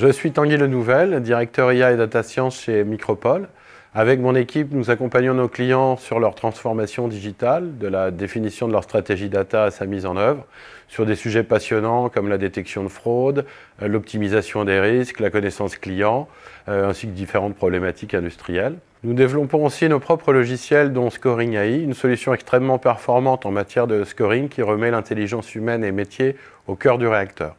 Je suis Tanguy Lenouvel, directeur IA et Data Science chez Micropole. Avec mon équipe, nous accompagnons nos clients sur leur transformation digitale, de la définition de leur stratégie data à sa mise en œuvre, sur des sujets passionnants comme la détection de fraude, l'optimisation des risques, la connaissance client, ainsi que différentes problématiques industrielles. Nous développons aussi nos propres logiciels, dont Scoring AI, une solution extrêmement performante en matière de scoring qui remet l'intelligence humaine et métier au cœur du réacteur.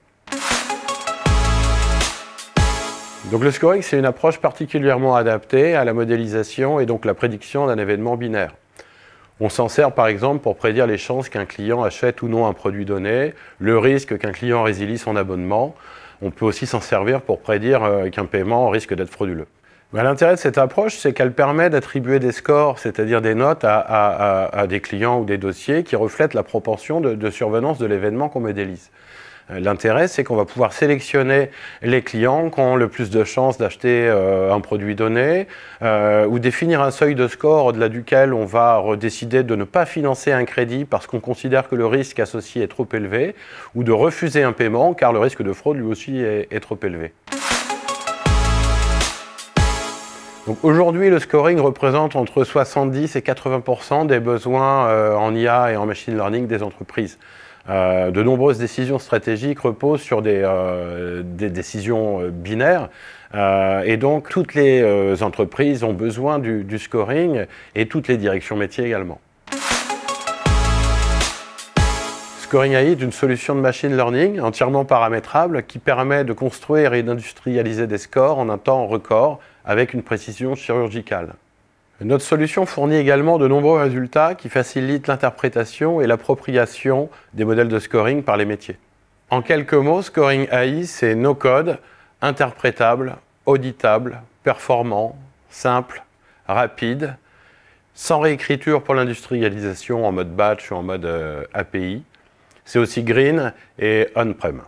Donc le scoring, c'est une approche particulièrement adaptée à la modélisation et donc la prédiction d'un événement binaire. On s'en sert par exemple pour prédire les chances qu'un client achète ou non un produit donné, le risque qu'un client résilie son abonnement. On peut aussi s'en servir pour prédire qu'un paiement risque d'être frauduleux. L'intérêt de cette approche, c'est qu'elle permet d'attribuer des scores, c'est-à-dire des notes à des clients ou des dossiers qui reflètent la proportion de survenance de l'événement qu'on modélise. L'intérêt, c'est qu'on va pouvoir sélectionner les clients qui ont le plus de chances d'acheter un produit donné ou définir un seuil de score au-delà duquel on va décider de ne pas financer un crédit parce qu'on considère que le risque associé est trop élevé ou de refuser un paiement car le risque de fraude lui aussi est trop élevé. Donc aujourd'hui, le scoring représente entre 70 et 80% des besoins en IA et en machine learning des entreprises. De nombreuses décisions stratégiques reposent sur des décisions binaires et donc toutes les entreprises ont besoin du scoring et toutes les directions métiers également. Scoring AI est une solution de machine learning entièrement paramétrable qui permet de construire et d'industrialiser des scores en un temps record avec une précision chirurgicale. Notre solution fournit également de nombreux résultats qui facilitent l'interprétation et l'appropriation des modèles de scoring par les métiers. En quelques mots, Scoring AI, c'est no-code, interprétable, auditable, performant, simple, rapide, sans réécriture pour l'industrialisation en mode batch ou en mode API. C'est aussi green et on-prem.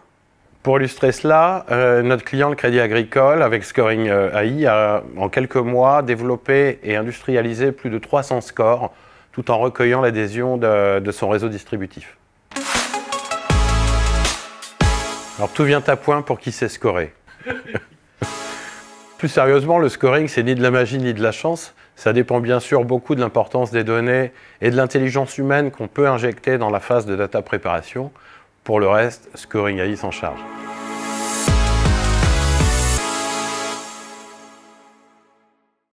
Pour illustrer cela, notre client, le Crédit Agricole, avec Scoring AI, a en quelques mois développé et industrialisé plus de 300 scores, tout en recueillant l'adhésion de son réseau distributif. Alors tout vient à point pour qui sait scorer. Plus sérieusement, le scoring, c'est ni de la magie ni de la chance. Ça dépend bien sûr beaucoup de l'importance des données et de l'intelligence humaine qu'on peut injecter dans la phase de data préparation. Pour le reste, Scoring AI s'en charge.